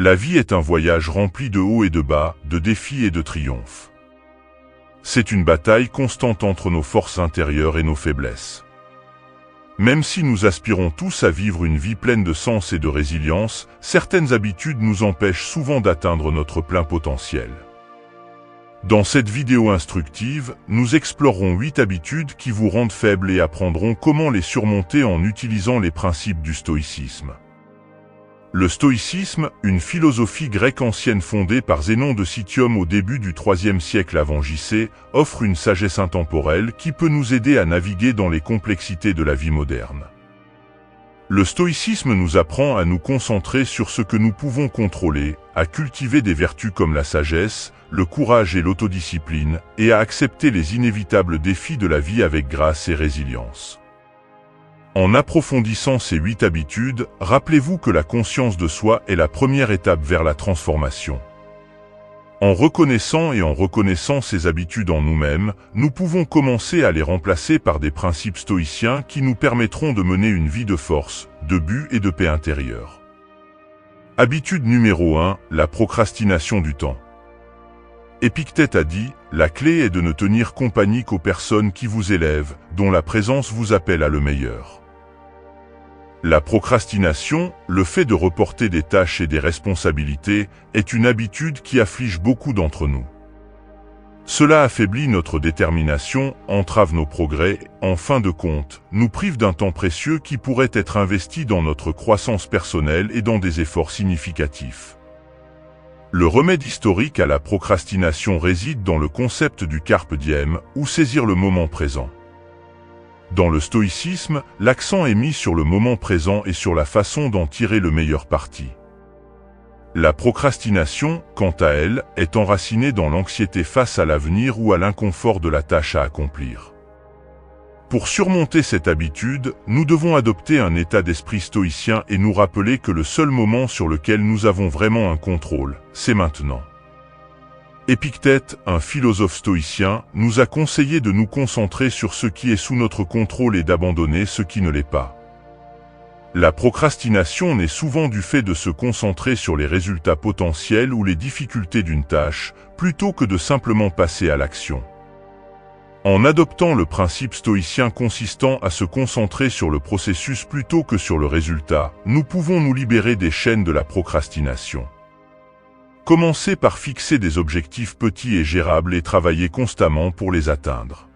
La vie est un voyage rempli de hauts et de bas, de défis et de triomphes. C'est une bataille constante entre nos forces intérieures et nos faiblesses. Même si nous aspirons tous à vivre une vie pleine de sens et de résilience, certaines habitudes nous empêchent souvent d'atteindre notre plein potentiel. Dans cette vidéo instructive, nous explorerons 8 habitudes qui vous rendent faibles et apprendrons comment les surmonter en utilisant les principes du stoïcisme. Le stoïcisme, une philosophie grecque ancienne fondée par Zénon de Citium au début du IIIe siècle avant JC, offre une sagesse intemporelle qui peut nous aider à naviguer dans les complexités de la vie moderne. Le stoïcisme nous apprend à nous concentrer sur ce que nous pouvons contrôler, à cultiver des vertus comme la sagesse, le courage et l'autodiscipline, et à accepter les inévitables défis de la vie avec grâce et résilience. En approfondissant ces 8 habitudes, rappelez-vous que la conscience de soi est la première étape vers la transformation. En reconnaissant ces habitudes en nous-mêmes, nous pouvons commencer à les remplacer par des principes stoïciens qui nous permettront de mener une vie de force, de but et de paix intérieure. Habitude numéro 1, la procrastination du temps. Épictète a dit, la clé est de ne tenir compagnie qu'aux personnes qui vous élèvent, dont la présence vous appelle à le meilleur. La procrastination, le fait de reporter des tâches et des responsabilités, est une habitude qui afflige beaucoup d'entre nous. Cela affaiblit notre détermination, entrave nos progrès, en fin de compte, nous prive d'un temps précieux qui pourrait être investi dans notre croissance personnelle et dans des efforts significatifs. Le remède historique à la procrastination réside dans le concept du carpe diem, ou saisir le moment présent. Dans le stoïcisme, l'accent est mis sur le moment présent et sur la façon d'en tirer le meilleur parti. La procrastination, quant à elle, est enracinée dans l'anxiété face à l'avenir ou à l'inconfort de la tâche à accomplir. Pour surmonter cette habitude, nous devons adopter un état d'esprit stoïcien et nous rappeler que le seul moment sur lequel nous avons vraiment un contrôle, c'est maintenant. Épictète, un philosophe stoïcien, nous a conseillé de nous concentrer sur ce qui est sous notre contrôle et d'abandonner ce qui ne l'est pas. La procrastination naît souvent du fait de se concentrer sur les résultats potentiels ou les difficultés d'une tâche, plutôt que de simplement passer à l'action. En adoptant le principe stoïcien consistant à se concentrer sur le processus plutôt que sur le résultat, nous pouvons nous libérer des chaînes de la procrastination. Commencez par fixer des objectifs petits et gérables et travailler constamment pour les atteindre.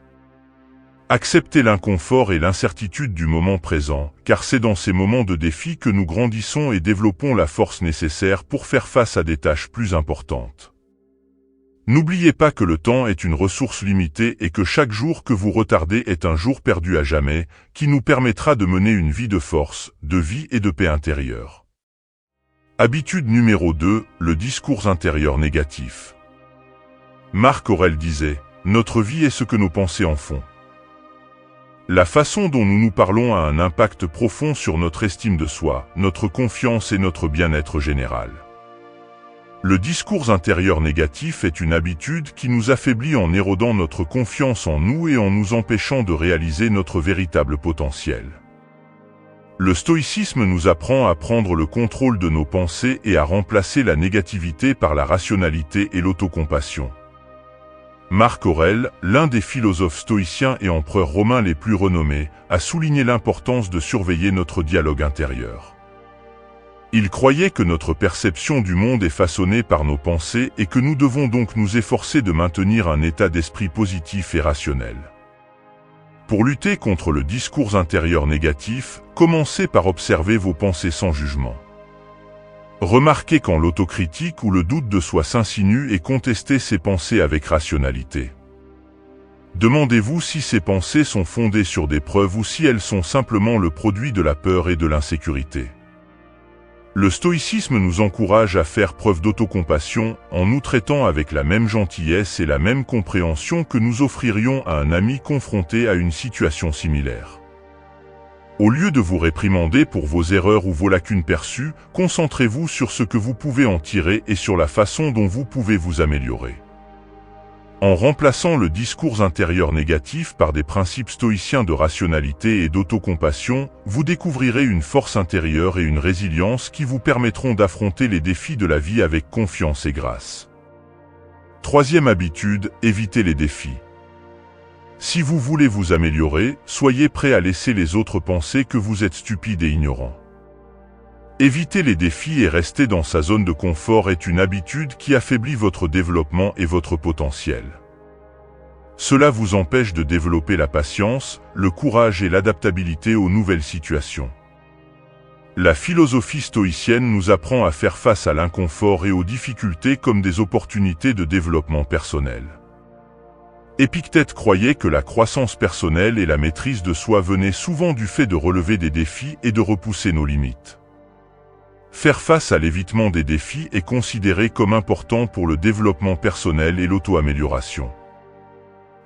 Acceptez l'inconfort et l'incertitude du moment présent, car c'est dans ces moments de défi que nous grandissons et développons la force nécessaire pour faire face à des tâches plus importantes. N'oubliez pas que le temps est une ressource limitée et que chaque jour que vous retardez est un jour perdu à jamais, qui nous permettra de mener une vie de force, de vie et de paix intérieure. Habitude numéro 2, le discours intérieur négatif. Marc Aurèle disait, « Notre vie est ce que nos pensées en font ». La façon dont nous nous parlons a un impact profond sur notre estime de soi, notre confiance et notre bien-être général. Le discours intérieur négatif est une habitude qui nous affaiblit en érodant notre confiance en nous et en nous empêchant de réaliser notre véritable potentiel. Le stoïcisme nous apprend à prendre le contrôle de nos pensées et à remplacer la négativité par la rationalité et l'autocompassion. Marc Aurèle, l'un des philosophes stoïciens et empereurs romains les plus renommés, a souligné l'importance de surveiller notre dialogue intérieur. Il croyait que notre perception du monde est façonnée par nos pensées et que nous devons donc nous efforcer de maintenir un état d'esprit positif et rationnel. Pour lutter contre le discours intérieur négatif, commencez par observer vos pensées sans jugement. Remarquez quand l'autocritique ou le doute de soi s'insinue et contestez ces pensées avec rationalité. Demandez-vous si ces pensées sont fondées sur des preuves ou si elles sont simplement le produit de la peur et de l'insécurité. Le stoïcisme nous encourage à faire preuve d'autocompassion en nous traitant avec la même gentillesse et la même compréhension que nous offririons à un ami confronté à une situation similaire. Au lieu de vous réprimander pour vos erreurs ou vos lacunes perçues, concentrez-vous sur ce que vous pouvez en tirer et sur la façon dont vous pouvez vous améliorer. En remplaçant le discours intérieur négatif par des principes stoïciens de rationalité et d'autocompassion, vous découvrirez une force intérieure et une résilience qui vous permettront d'affronter les défis de la vie avec confiance et grâce. Troisième habitude, évitez les défis. Si vous voulez vous améliorer, soyez prêt à laisser les autres penser que vous êtes stupide et ignorant. Éviter les défis et rester dans sa zone de confort est une habitude qui affaiblit votre développement et votre potentiel. Cela vous empêche de développer la patience, le courage et l'adaptabilité aux nouvelles situations. La philosophie stoïcienne nous apprend à faire face à l'inconfort et aux difficultés comme des opportunités de développement personnel. Épictète croyait que la croissance personnelle et la maîtrise de soi venaient souvent du fait de relever des défis et de repousser nos limites. Faire face à l'évitement des défis est considéré comme important pour le développement personnel et l'auto-amélioration.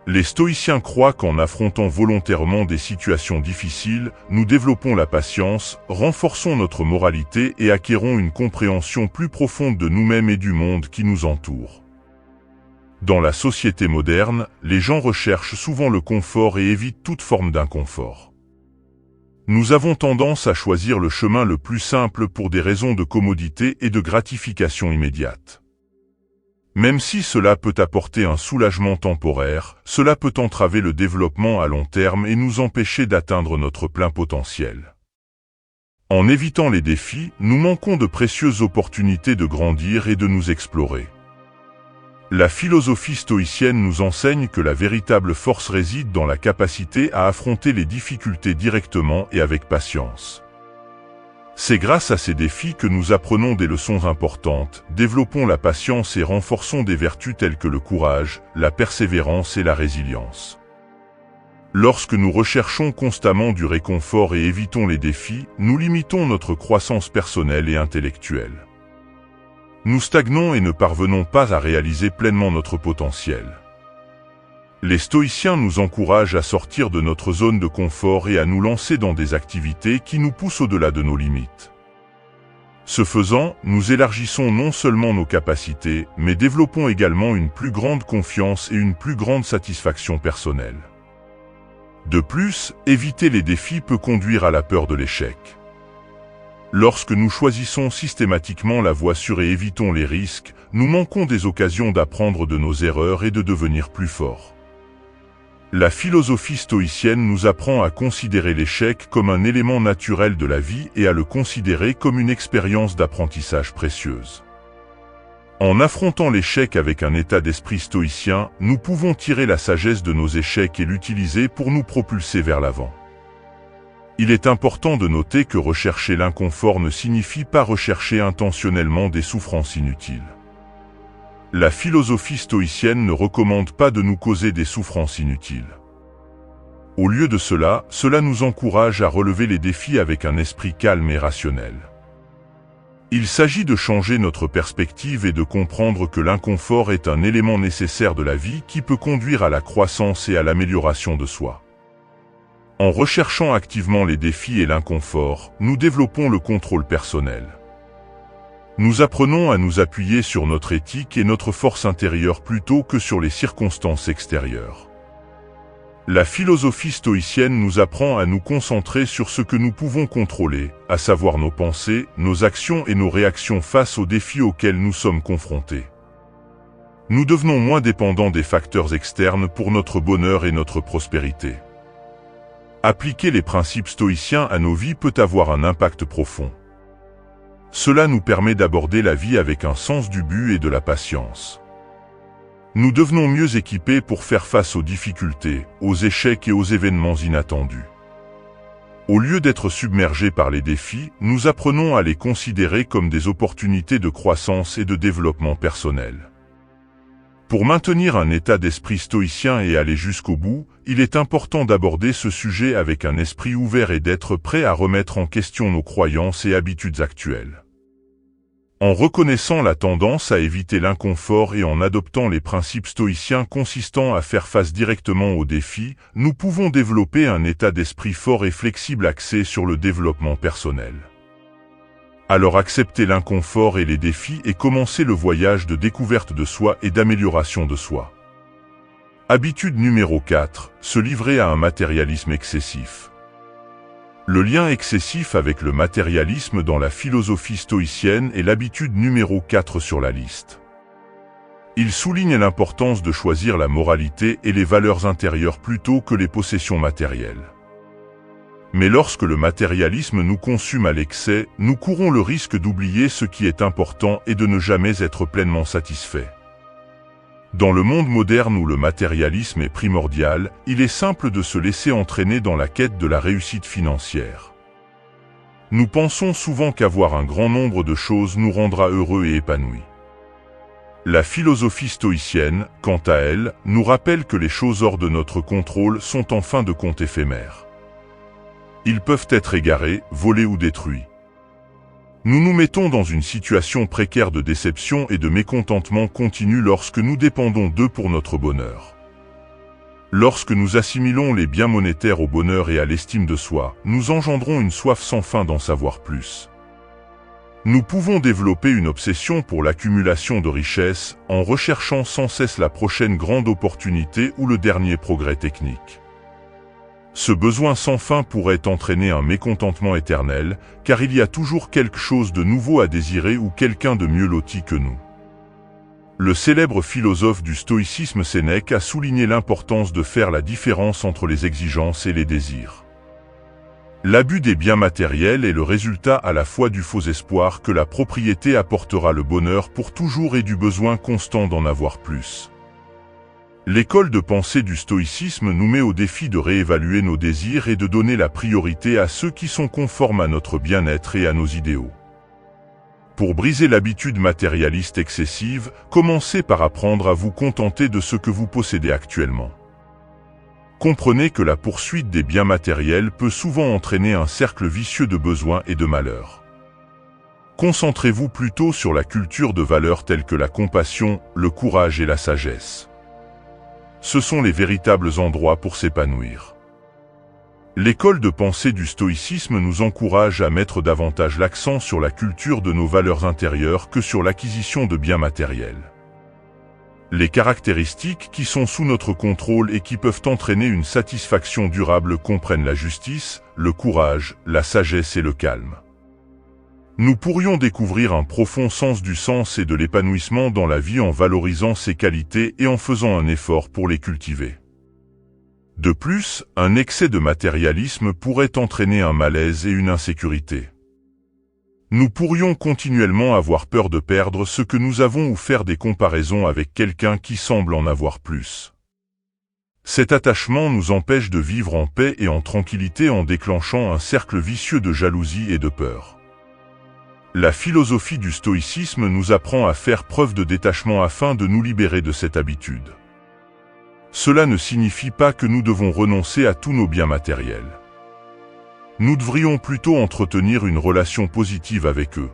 Les stoïciens croient qu'en affrontant volontairement des situations difficiles, nous développons la patience, renforçons notre moralité et acquérons une compréhension plus profonde de nous-mêmes et du monde qui nous entoure. Dans la société moderne, les gens recherchent souvent le confort et évitent toute forme d'inconfort. Nous avons tendance à choisir le chemin le plus simple pour des raisons de commodité et de gratification immédiate. Même si cela peut apporter un soulagement temporaire, cela peut entraver le développement à long terme et nous empêcher d'atteindre notre plein potentiel. En évitant les défis, nous manquons de précieuses opportunités de grandir et de nous explorer. La philosophie stoïcienne nous enseigne que la véritable force réside dans la capacité à affronter les difficultés directement et avec patience. C'est grâce à ces défis que nous apprenons des leçons importantes, développons la patience et renforçons des vertus telles que le courage, la persévérance et la résilience. Lorsque nous recherchons constamment du réconfort et évitons les défis, nous limitons notre croissance personnelle et intellectuelle. Nous stagnons et ne parvenons pas à réaliser pleinement notre potentiel. Les stoïciens nous encouragent à sortir de notre zone de confort et à nous lancer dans des activités qui nous poussent au-delà de nos limites. Ce faisant, nous élargissons non seulement nos capacités, mais développons également une plus grande confiance et une plus grande satisfaction personnelle. De plus, éviter les défis peut conduire à la peur de l'échec. Lorsque nous choisissons systématiquement la voie sûre et évitons les risques, nous manquons des occasions d'apprendre de nos erreurs et de devenir plus forts. La philosophie stoïcienne nous apprend à considérer l'échec comme un élément naturel de la vie et à le considérer comme une expérience d'apprentissage précieuse. En affrontant l'échec avec un état d'esprit stoïcien, nous pouvons tirer la sagesse de nos échecs et l'utiliser pour nous propulser vers l'avant. Il est important de noter que rechercher l'inconfort ne signifie pas rechercher intentionnellement des souffrances inutiles. La philosophie stoïcienne ne recommande pas de nous causer des souffrances inutiles. Au lieu de cela, cela nous encourage à relever les défis avec un esprit calme et rationnel. Il s'agit de changer notre perspective et de comprendre que l'inconfort est un élément nécessaire de la vie qui peut conduire à la croissance et à l'amélioration de soi. En recherchant activement les défis et l'inconfort, nous développons le contrôle personnel. Nous apprenons à nous appuyer sur notre éthique et notre force intérieure plutôt que sur les circonstances extérieures. La philosophie stoïcienne nous apprend à nous concentrer sur ce que nous pouvons contrôler, à savoir nos pensées, nos actions et nos réactions face aux défis auxquels nous sommes confrontés. Nous devenons moins dépendants des facteurs externes pour notre bonheur et notre prospérité. Appliquer les principes stoïciens à nos vies peut avoir un impact profond. Cela nous permet d'aborder la vie avec un sens du but et de la patience. Nous devenons mieux équipés pour faire face aux difficultés, aux échecs et aux événements inattendus. Au lieu d'être submergés par les défis, nous apprenons à les considérer comme des opportunités de croissance et de développement personnel. Pour maintenir un état d'esprit stoïcien et aller jusqu'au bout, il est important d'aborder ce sujet avec un esprit ouvert et d'être prêt à remettre en question nos croyances et habitudes actuelles. En reconnaissant la tendance à éviter l'inconfort et en adoptant les principes stoïciens consistant à faire face directement aux défis, nous pouvons développer un état d'esprit fort et flexible axé sur le développement personnel. Alors accepter l'inconfort et les défis et commencer le voyage de découverte de soi et d'amélioration de soi. Habitude numéro 4, se livrer à un matérialisme excessif. Le lien excessif avec le matérialisme dans la philosophie stoïcienne est l'habitude numéro 4 sur la liste. Il souligne l'importance de choisir la moralité et les valeurs intérieures plutôt que les possessions matérielles. Mais lorsque le matérialisme nous consume à l'excès, nous courons le risque d'oublier ce qui est important et de ne jamais être pleinement satisfait. Dans le monde moderne où le matérialisme est primordial, il est simple de se laisser entraîner dans la quête de la réussite financière. Nous pensons souvent qu'avoir un grand nombre de choses nous rendra heureux et épanouis. La philosophie stoïcienne, quant à elle, nous rappelle que les choses hors de notre contrôle sont en fin de compte éphémères. Ils peuvent être égarés, volés ou détruits. Nous nous mettons dans une situation précaire de déception et de mécontentement continu lorsque nous dépendons d'eux pour notre bonheur. Lorsque nous assimilons les biens monétaires au bonheur et à l'estime de soi, nous engendrons une soif sans fin d'en savoir plus. Nous pouvons développer une obsession pour l'accumulation de richesses en recherchant sans cesse la prochaine grande opportunité ou le dernier progrès technique. Ce besoin sans fin pourrait entraîner un mécontentement éternel, car il y a toujours quelque chose de nouveau à désirer ou quelqu'un de mieux loti que nous. Le célèbre philosophe du stoïcisme Sénèque a souligné l'importance de faire la différence entre les exigences et les désirs. L'abus des biens matériels est le résultat à la fois du faux espoir que la propriété apportera le bonheur pour toujours et du besoin constant d'en avoir plus. L'école de pensée du stoïcisme nous met au défi de réévaluer nos désirs et de donner la priorité à ceux qui sont conformes à notre bien-être et à nos idéaux. Pour briser l'habitude matérialiste excessive, commencez par apprendre à vous contenter de ce que vous possédez actuellement. Comprenez que la poursuite des biens matériels peut souvent entraîner un cercle vicieux de besoins et de malheurs. Concentrez-vous plutôt sur la culture de valeurs telles que la compassion, le courage et la sagesse. Ce sont les véritables endroits pour s'épanouir. L'école de pensée du stoïcisme nous encourage à mettre davantage l'accent sur la culture de nos valeurs intérieures que sur l'acquisition de biens matériels. Les caractéristiques qui sont sous notre contrôle et qui peuvent entraîner une satisfaction durable comprennent la justice, le courage, la sagesse et le calme. Nous pourrions découvrir un profond sens du sens et de l'épanouissement dans la vie en valorisant ces qualités et en faisant un effort pour les cultiver. De plus, un excès de matérialisme pourrait entraîner un malaise et une insécurité. Nous pourrions continuellement avoir peur de perdre ce que nous avons ou faire des comparaisons avec quelqu'un qui semble en avoir plus. Cet attachement nous empêche de vivre en paix et en tranquillité en déclenchant un cercle vicieux de jalousie et de peur. La philosophie du stoïcisme nous apprend à faire preuve de détachement afin de nous libérer de cette habitude. Cela ne signifie pas que nous devons renoncer à tous nos biens matériels. Nous devrions plutôt entretenir une relation positive avec eux.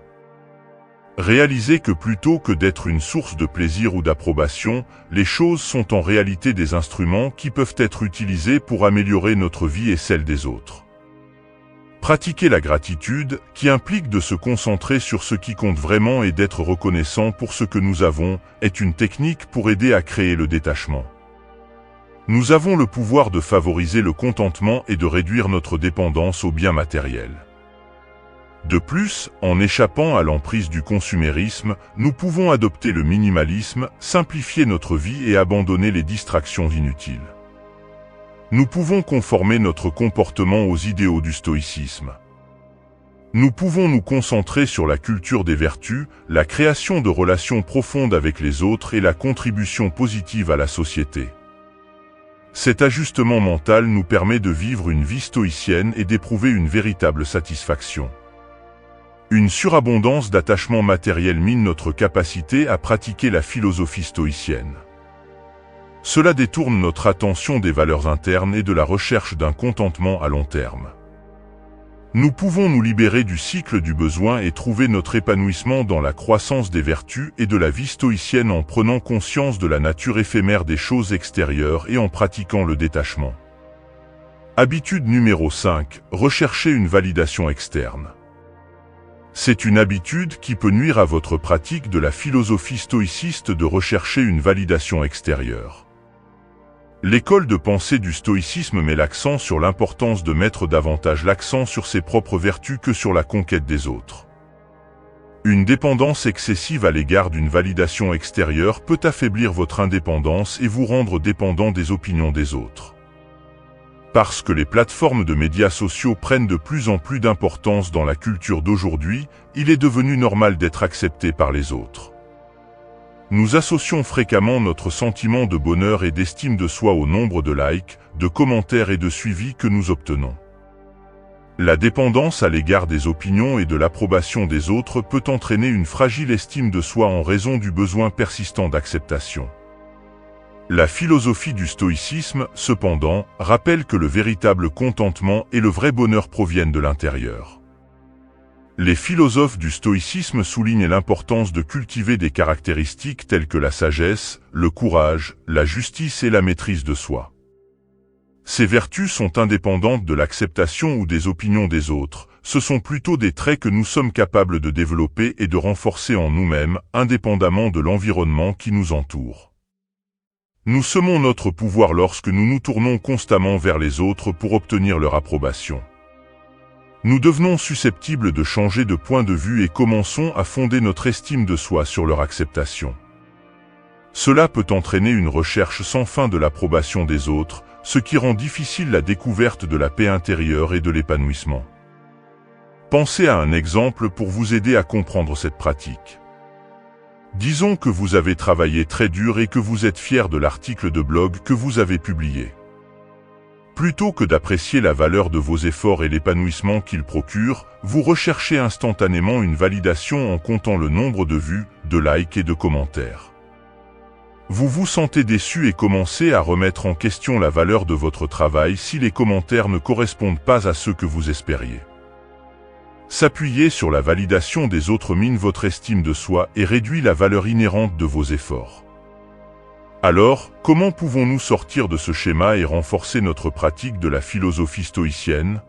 Réalisez que plutôt que d'être une source de plaisir ou d'approbation, les choses sont en réalité des instruments qui peuvent être utilisés pour améliorer notre vie et celle des autres. Pratiquer la gratitude, qui implique de se concentrer sur ce qui compte vraiment et d'être reconnaissant pour ce que nous avons, est une technique pour aider à créer le détachement. Nous avons le pouvoir de favoriser le contentement et de réduire notre dépendance aux biens matériels. De plus, en échappant à l'emprise du consumérisme, nous pouvons adopter le minimalisme, simplifier notre vie et abandonner les distractions inutiles. Nous pouvons conformer notre comportement aux idéaux du stoïcisme. Nous pouvons nous concentrer sur la culture des vertus, la création de relations profondes avec les autres et la contribution positive à la société. Cet ajustement mental nous permet de vivre une vie stoïcienne et d'éprouver une véritable satisfaction. Une surabondance d'attachement matériel mine notre capacité à pratiquer la philosophie stoïcienne. Cela détourne notre attention des valeurs internes et de la recherche d'un contentement à long terme. Nous pouvons nous libérer du cycle du besoin et trouver notre épanouissement dans la croissance des vertus et de la vie stoïcienne en prenant conscience de la nature éphémère des choses extérieures et en pratiquant le détachement. Habitude numéro 5, rechercher une validation externe. C'est une habitude qui peut nuire à votre pratique de la philosophie stoïciste de rechercher une validation extérieure. L'école de pensée du stoïcisme met l'accent sur l'importance de mettre davantage l'accent sur ses propres vertus que sur la conquête des autres. Une dépendance excessive à l'égard d'une validation extérieure peut affaiblir votre indépendance et vous rendre dépendant des opinions des autres. Parce que les plateformes de médias sociaux prennent de plus en plus d'importance dans la culture d'aujourd'hui, il est devenu normal d'être accepté par les autres. Nous associons fréquemment notre sentiment de bonheur et d'estime de soi au nombre de likes, de commentaires et de suivis que nous obtenons. La dépendance à l'égard des opinions et de l'approbation des autres peut entraîner une fragile estime de soi en raison du besoin persistant d'acceptation. La philosophie du stoïcisme, cependant, rappelle que le véritable contentement et le vrai bonheur proviennent de l'intérieur. Les philosophes du stoïcisme soulignent l'importance de cultiver des caractéristiques telles que la sagesse, le courage, la justice et la maîtrise de soi. Ces vertus sont indépendantes de l'acceptation ou des opinions des autres, ce sont plutôt des traits que nous sommes capables de développer et de renforcer en nous-mêmes, indépendamment de l'environnement qui nous entoure. Nous semons notre pouvoir lorsque nous nous tournons constamment vers les autres pour obtenir leur approbation. Nous devenons susceptibles de changer de point de vue et commençons à fonder notre estime de soi sur leur acceptation. Cela peut entraîner une recherche sans fin de l'approbation des autres, ce qui rend difficile la découverte de la paix intérieure et de l'épanouissement. Pensez à un exemple pour vous aider à comprendre cette pratique. Disons que vous avez travaillé très dur et que vous êtes fier de l'article de blog que vous avez publié. Plutôt que d'apprécier la valeur de vos efforts et l'épanouissement qu'ils procurent, vous recherchez instantanément une validation en comptant le nombre de vues, de likes et de commentaires. Vous vous sentez déçu et commencez à remettre en question la valeur de votre travail si les commentaires ne correspondent pas à ceux que vous espériez. S'appuyer sur la validation des autres mine votre estime de soi et réduit la valeur inhérente de vos efforts. Alors, comment pouvons-nous sortir de ce schéma et renforcer notre pratique de la philosophie stoïcienne ?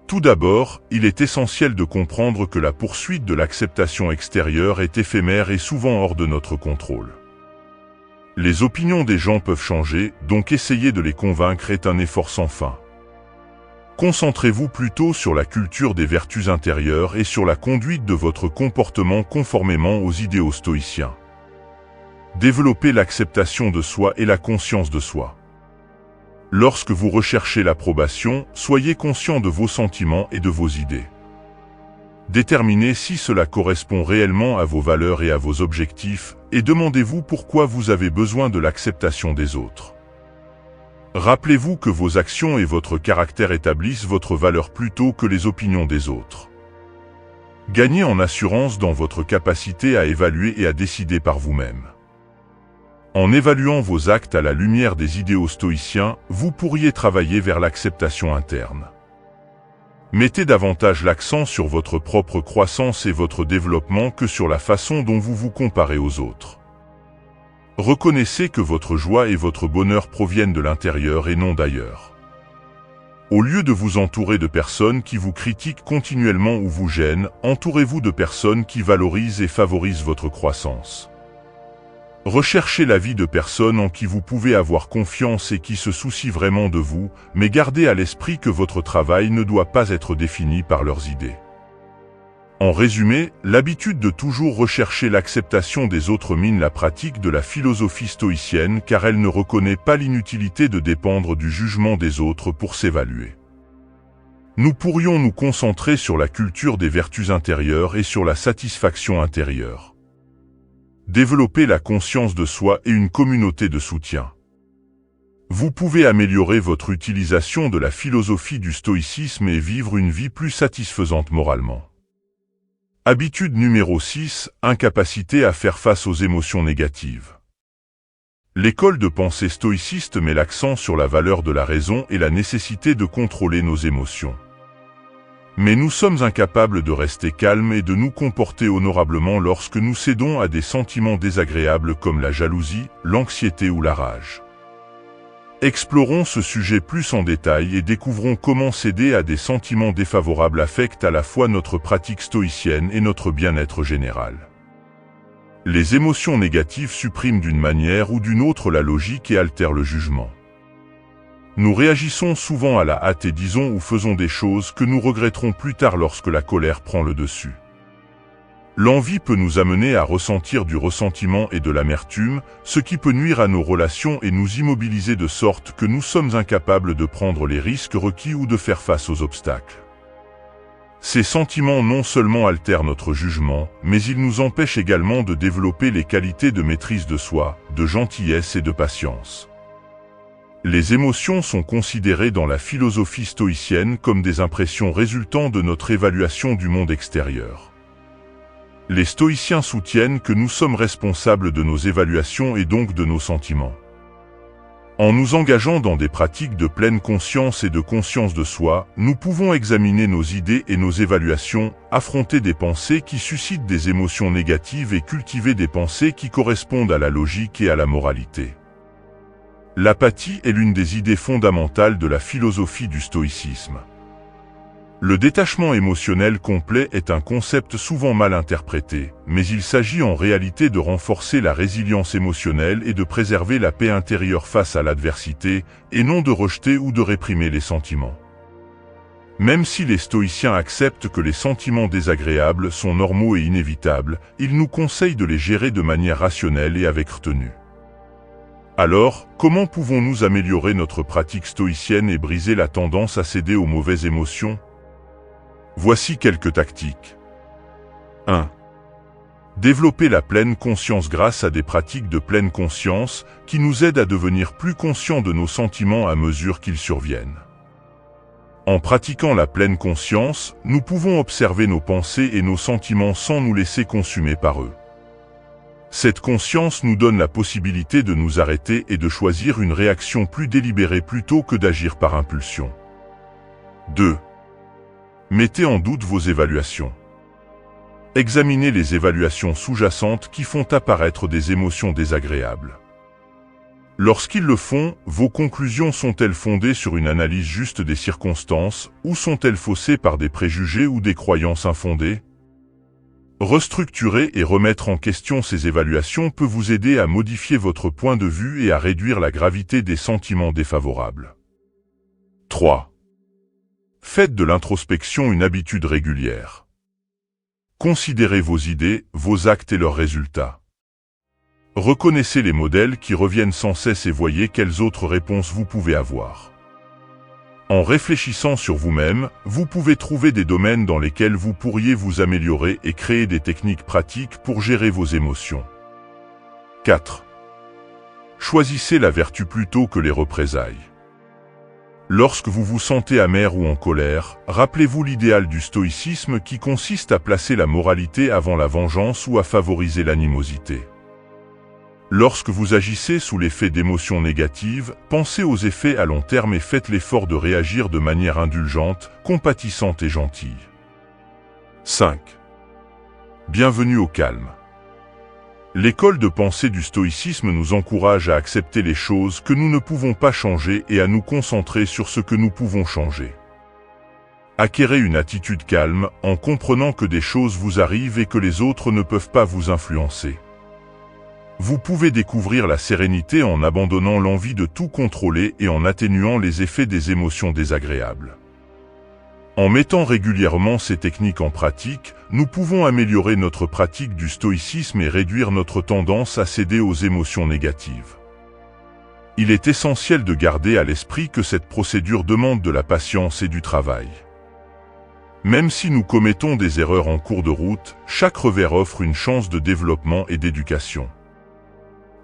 Tout d'abord, il est essentiel de comprendre que la poursuite de l'acceptation extérieure est éphémère et souvent hors de notre contrôle. Les opinions des gens peuvent changer, donc essayer de les convaincre est un effort sans fin. Concentrez-vous plutôt sur la culture des vertus intérieures et sur la conduite de votre comportement conformément aux idéaux stoïciens. Développez l'acceptation de soi et la conscience de soi. Lorsque vous recherchez l'approbation, soyez conscient de vos sentiments et de vos idées. Déterminez si cela correspond réellement à vos valeurs et à vos objectifs, et demandez-vous pourquoi vous avez besoin de l'acceptation des autres. Rappelez-vous que vos actions et votre caractère établissent votre valeur plutôt que les opinions des autres. Gagnez en assurance dans votre capacité à évaluer et à décider par vous-même. En évaluant vos actes à la lumière des idéaux stoïciens, vous pourriez travailler vers l'acceptation interne. Mettez davantage l'accent sur votre propre croissance et votre développement que sur la façon dont vous vous comparez aux autres. Reconnaissez que votre joie et votre bonheur proviennent de l'intérieur et non d'ailleurs. Au lieu de vous entourer de personnes qui vous critiquent continuellement ou vous gênent, entourez-vous de personnes qui valorisent et favorisent votre croissance. Recherchez l'avis de personnes en qui vous pouvez avoir confiance et qui se soucient vraiment de vous, mais gardez à l'esprit que votre travail ne doit pas être défini par leurs idées. En résumé, l'habitude de toujours rechercher l'acceptation des autres mine la pratique de la philosophie stoïcienne car elle ne reconnaît pas l'inutilité de dépendre du jugement des autres pour s'évaluer. Nous pourrions nous concentrer sur la culture des vertus intérieures et sur la satisfaction intérieure. Développer la conscience de soi et une communauté de soutien. Vous pouvez améliorer votre utilisation de la philosophie du stoïcisme et vivre une vie plus satisfaisante moralement. Habitude numéro 6, incapacité à faire face aux émotions négatives. L'école de pensée stoïciste met l'accent sur la valeur de la raison et la nécessité de contrôler nos émotions. Mais nous sommes incapables de rester calmes et de nous comporter honorablement lorsque nous cédons à des sentiments désagréables comme la jalousie, l'anxiété ou la rage. Explorons ce sujet plus en détail et découvrons comment céder à des sentiments défavorables affecte à la fois notre pratique stoïcienne et notre bien-être général. Les émotions négatives suppriment d'une manière ou d'une autre la logique et altèrent le jugement. Nous réagissons souvent à la hâte et disons ou faisons des choses que nous regretterons plus tard lorsque la colère prend le dessus. L'envie peut nous amener à ressentir du ressentiment et de l'amertume, ce qui peut nuire à nos relations et nous immobiliser de sorte que nous sommes incapables de prendre les risques requis ou de faire face aux obstacles. Ces sentiments non seulement altèrent notre jugement, mais ils nous empêchent également de développer les qualités de maîtrise de soi, de gentillesse et de patience. Les émotions sont considérées dans la philosophie stoïcienne comme des impressions résultant de notre évaluation du monde extérieur. Les stoïciens soutiennent que nous sommes responsables de nos évaluations et donc de nos sentiments. En nous engageant dans des pratiques de pleine conscience et de conscience de soi, nous pouvons examiner nos idées et nos évaluations, affronter des pensées qui suscitent des émotions négatives et cultiver des pensées qui correspondent à la logique et à la moralité. L'apathie est l'une des idées fondamentales de la philosophie du stoïcisme. Le détachement émotionnel complet est un concept souvent mal interprété, mais il s'agit en réalité de renforcer la résilience émotionnelle et de préserver la paix intérieure face à l'adversité, et non de rejeter ou de réprimer les sentiments. Même si les stoïciens acceptent que les sentiments désagréables sont normaux et inévitables, ils nous conseillent de les gérer de manière rationnelle et avec retenue. Alors, comment pouvons-nous améliorer notre pratique stoïcienne et briser la tendance à céder aux mauvaises émotions ? Voici quelques tactiques. 1. Développer la pleine conscience grâce à des pratiques de pleine conscience qui nous aident à devenir plus conscients de nos sentiments à mesure qu'ils surviennent. En pratiquant la pleine conscience, nous pouvons observer nos pensées et nos sentiments sans nous laisser consumer par eux. Cette conscience nous donne la possibilité de nous arrêter et de choisir une réaction plus délibérée plutôt que d'agir par impulsion. 2. Mettez en doute vos évaluations. Examinez les évaluations sous-jacentes qui font apparaître des émotions désagréables. Lorsqu'ils le font, vos conclusions sont-elles fondées sur une analyse juste des circonstances, ou sont-elles faussées par des préjugés ou des croyances infondées ? Restructurer et remettre en question ces évaluations peut vous aider à modifier votre point de vue et à réduire la gravité des sentiments défavorables. 3. Faites de l'introspection une habitude régulière. Considérez vos idées, vos actes et leurs résultats. Reconnaissez les modèles qui reviennent sans cesse et voyez quelles autres réponses vous pouvez avoir. En réfléchissant sur vous-même, vous pouvez trouver des domaines dans lesquels vous pourriez vous améliorer et créer des techniques pratiques pour gérer vos émotions. 4. Choisissez la vertu plutôt que les représailles. Lorsque vous vous sentez amer ou en colère, rappelez-vous l'idéal du stoïcisme qui consiste à placer la moralité avant la vengeance ou à favoriser l'animosité. Lorsque vous agissez sous l'effet d'émotions négatives, pensez aux effets à long terme et faites l'effort de réagir de manière indulgente, compatissante et gentille. 5. Bienvenue au calme. L'école de pensée du stoïcisme nous encourage à accepter les choses que nous ne pouvons pas changer et à nous concentrer sur ce que nous pouvons changer. Acquérez une attitude calme en comprenant que des choses vous arrivent et que les autres ne peuvent pas vous influencer. Vous pouvez découvrir la sérénité en abandonnant l'envie de tout contrôler et en atténuant les effets des émotions désagréables. En mettant régulièrement ces techniques en pratique, nous pouvons améliorer notre pratique du stoïcisme et réduire notre tendance à céder aux émotions négatives. Il est essentiel de garder à l'esprit que cette procédure demande de la patience et du travail. Même si nous commettons des erreurs en cours de route, chaque revers offre une chance de développement et d'éducation.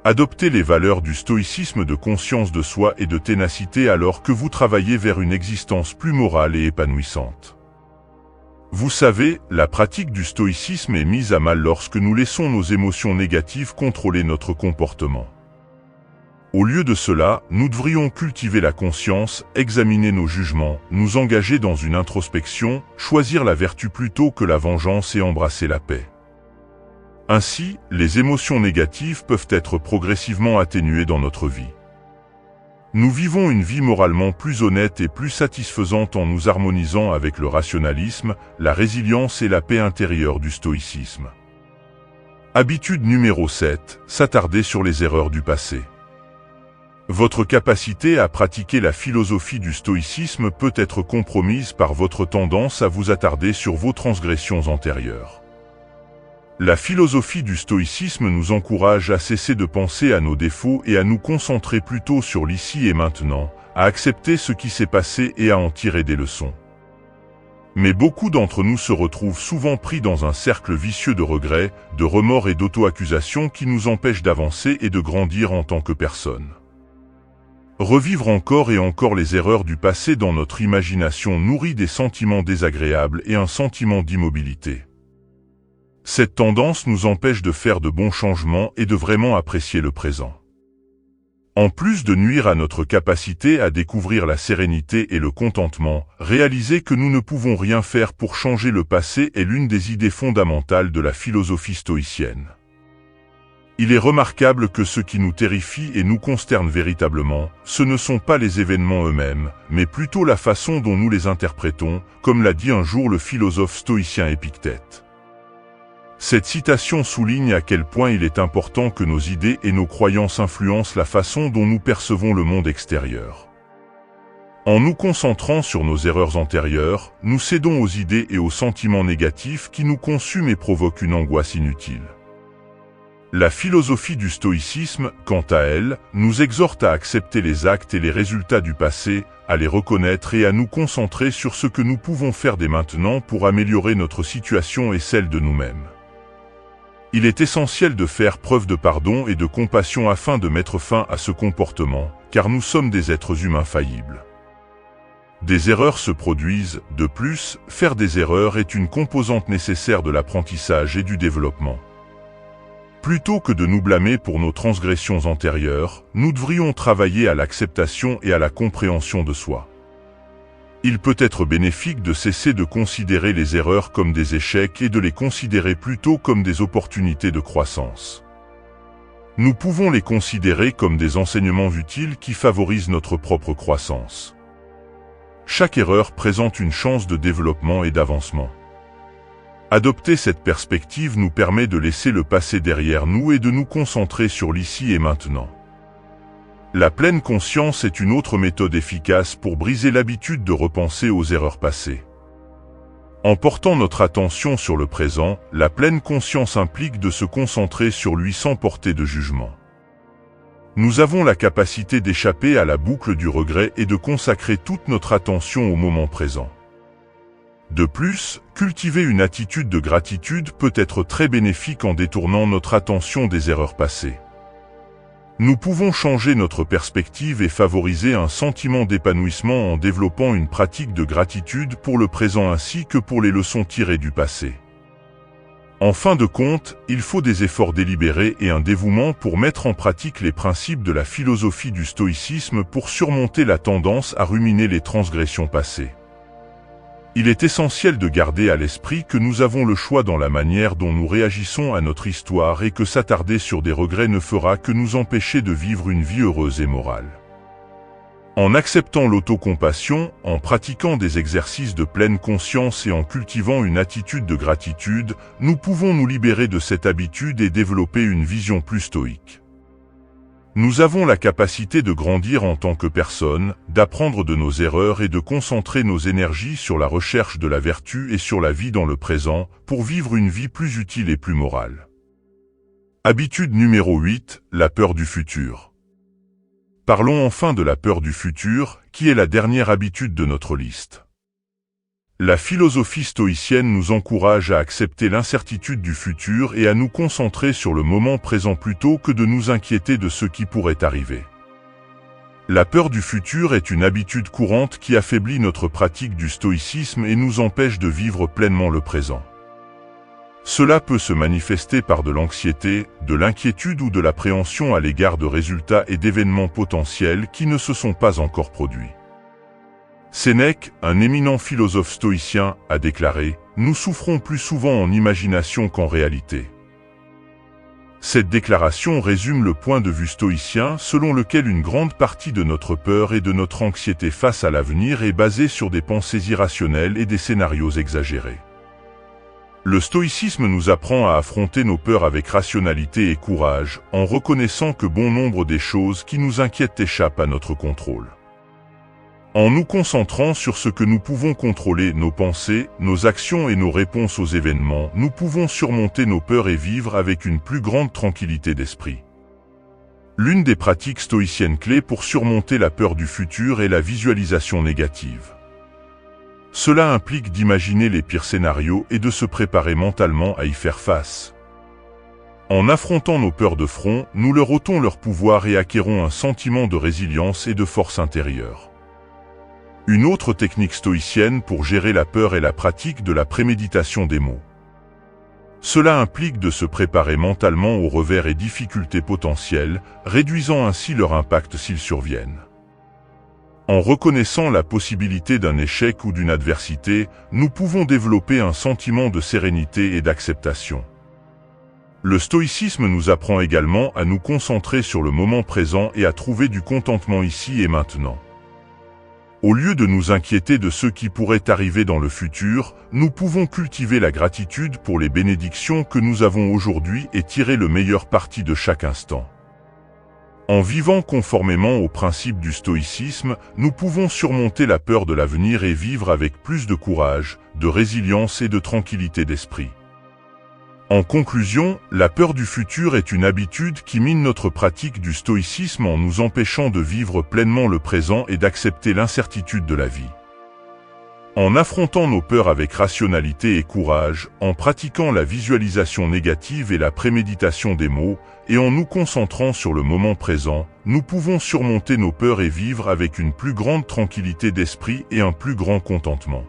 Adoptez les valeurs du stoïcisme de conscience de soi et de ténacité alors que vous travaillez vers une existence plus morale et épanouissante. Vous savez, la pratique du stoïcisme est mise à mal lorsque nous laissons nos émotions négatives contrôler notre comportement. Au lieu de cela, nous devrions cultiver la conscience, examiner nos jugements, nous engager dans une introspection, choisir la vertu plutôt que la vengeance et embrasser la paix. Ainsi, les émotions négatives peuvent être progressivement atténuées dans notre vie. Nous vivons une vie moralement plus honnête et plus satisfaisante en nous harmonisant avec le rationalisme, la résilience et la paix intérieure du stoïcisme. Habitude numéro 7, s'attarder sur les erreurs du passé. Votre capacité à pratiquer la philosophie du stoïcisme peut être compromise par votre tendance à vous attarder sur vos transgressions antérieures. La philosophie du stoïcisme nous encourage à cesser de penser à nos défauts et à nous concentrer plutôt sur l'ici et maintenant, à accepter ce qui s'est passé et à en tirer des leçons. Mais beaucoup d'entre nous se retrouvent souvent pris dans un cercle vicieux de regrets, de remords et d'auto-accusation qui nous empêchent d'avancer et de grandir en tant que personne. Revivre encore et encore les erreurs du passé dans notre imagination nourrit des sentiments désagréables et un sentiment d'immobilité. Cette tendance nous empêche de faire de bons changements et de vraiment apprécier le présent. En plus de nuire à notre capacité à découvrir la sérénité et le contentement, réaliser que nous ne pouvons rien faire pour changer le passé est l'une des idées fondamentales de la philosophie stoïcienne. Il est remarquable que ce qui nous terrifie et nous consterne véritablement, ce ne sont pas les événements eux-mêmes, mais plutôt la façon dont nous les interprétons, comme l'a dit un jour le philosophe stoïcien Épictète. Cette citation souligne à quel point il est important que nos idées et nos croyances influencent la façon dont nous percevons le monde extérieur. En nous concentrant sur nos erreurs antérieures, nous cédons aux idées et aux sentiments négatifs qui nous consument et provoquent une angoisse inutile. La philosophie du stoïcisme, quant à elle, nous exhorte à accepter les actes et les résultats du passé, à les reconnaître et à nous concentrer sur ce que nous pouvons faire dès maintenant pour améliorer notre situation et celle de nous-mêmes. Il est essentiel de faire preuve de pardon et de compassion afin de mettre fin à ce comportement, car nous sommes des êtres humains faillibles. Des erreurs se produisent, de plus, faire des erreurs est une composante nécessaire de l'apprentissage et du développement. Plutôt que de nous blâmer pour nos transgressions antérieures, nous devrions travailler à l'acceptation et à la compréhension de soi. Il peut être bénéfique de cesser de considérer les erreurs comme des échecs et de les considérer plutôt comme des opportunités de croissance. Nous pouvons les considérer comme des enseignements utiles qui favorisent notre propre croissance. Chaque erreur présente une chance de développement et d'avancement. Adopter cette perspective nous permet de laisser le passé derrière nous et de nous concentrer sur l'ici et maintenant. La pleine conscience est une autre méthode efficace pour briser l'habitude de repenser aux erreurs passées. En portant notre attention sur le présent, la pleine conscience implique de se concentrer sur lui sans porter de jugement. Nous avons la capacité d'échapper à la boucle du regret et de consacrer toute notre attention au moment présent. De plus, cultiver une attitude de gratitude peut être très bénéfique en détournant notre attention des erreurs passées. Nous pouvons changer notre perspective et favoriser un sentiment d'épanouissement en développant une pratique de gratitude pour le présent ainsi que pour les leçons tirées du passé. En fin de compte, il faut des efforts délibérés et un dévouement pour mettre en pratique les principes de la philosophie du stoïcisme pour surmonter la tendance à ruminer les transgressions passées. Il est essentiel de garder à l'esprit que nous avons le choix dans la manière dont nous réagissons à notre histoire et que s'attarder sur des regrets ne fera que nous empêcher de vivre une vie heureuse et morale. En acceptant l'autocompassion, en pratiquant des exercices de pleine conscience et en cultivant une attitude de gratitude, nous pouvons nous libérer de cette habitude et développer une vision plus stoïque. Nous avons la capacité de grandir en tant que personne, d'apprendre de nos erreurs et de concentrer nos énergies sur la recherche de la vertu et sur la vie dans le présent, pour vivre une vie plus utile et plus morale. Habitude numéro 8, la peur du futur. Parlons enfin de la peur du futur, qui est la dernière habitude de notre liste. La philosophie stoïcienne nous encourage à accepter l'incertitude du futur et à nous concentrer sur le moment présent plutôt que de nous inquiéter de ce qui pourrait arriver. La peur du futur est une habitude courante qui affaiblit notre pratique du stoïcisme et nous empêche de vivre pleinement le présent. Cela peut se manifester par de l'anxiété, de l'inquiétude ou de l'appréhension à l'égard de résultats et d'événements potentiels qui ne se sont pas encore produits. Sénèque, un éminent philosophe stoïcien, a déclaré « Nous souffrons plus souvent en imagination qu'en réalité ». Cette déclaration résume le point de vue stoïcien selon lequel une grande partie de notre peur et de notre anxiété face à l'avenir est basée sur des pensées irrationnelles et des scénarios exagérés. Le stoïcisme nous apprend à affronter nos peurs avec rationalité et courage, en reconnaissant que bon nombre des choses qui nous inquiètent échappent à notre contrôle. En nous concentrant sur ce que nous pouvons contrôler, nos pensées, nos actions et nos réponses aux événements, nous pouvons surmonter nos peurs et vivre avec une plus grande tranquillité d'esprit. L'une des pratiques stoïciennes clés pour surmonter la peur du futur est la visualisation négative. Cela implique d'imaginer les pires scénarios et de se préparer mentalement à y faire face. En affrontant nos peurs de front, nous leur ôtons leur pouvoir et acquérons un sentiment de résilience et de force intérieure. Une autre technique stoïcienne pour gérer la peur est la pratique de la préméditation des mots. Cela implique de se préparer mentalement aux revers et difficultés potentielles, réduisant ainsi leur impact s'ils surviennent. En reconnaissant la possibilité d'un échec ou d'une adversité, nous pouvons développer un sentiment de sérénité et d'acceptation. Le stoïcisme nous apprend également à nous concentrer sur le moment présent et à trouver du contentement ici et maintenant. Au lieu de nous inquiéter de ce qui pourrait arriver dans le futur, nous pouvons cultiver la gratitude pour les bénédictions que nous avons aujourd'hui et tirer le meilleur parti de chaque instant. En vivant conformément aux principes du stoïcisme, nous pouvons surmonter la peur de l'avenir et vivre avec plus de courage, de résilience et de tranquillité d'esprit. En conclusion, la peur du futur est une habitude qui mine notre pratique du stoïcisme en nous empêchant de vivre pleinement le présent et d'accepter l'incertitude de la vie. En affrontant nos peurs avec rationalité et courage, en pratiquant la visualisation négative et la préméditation des mots, et en nous concentrant sur le moment présent, nous pouvons surmonter nos peurs et vivre avec une plus grande tranquillité d'esprit et un plus grand contentement.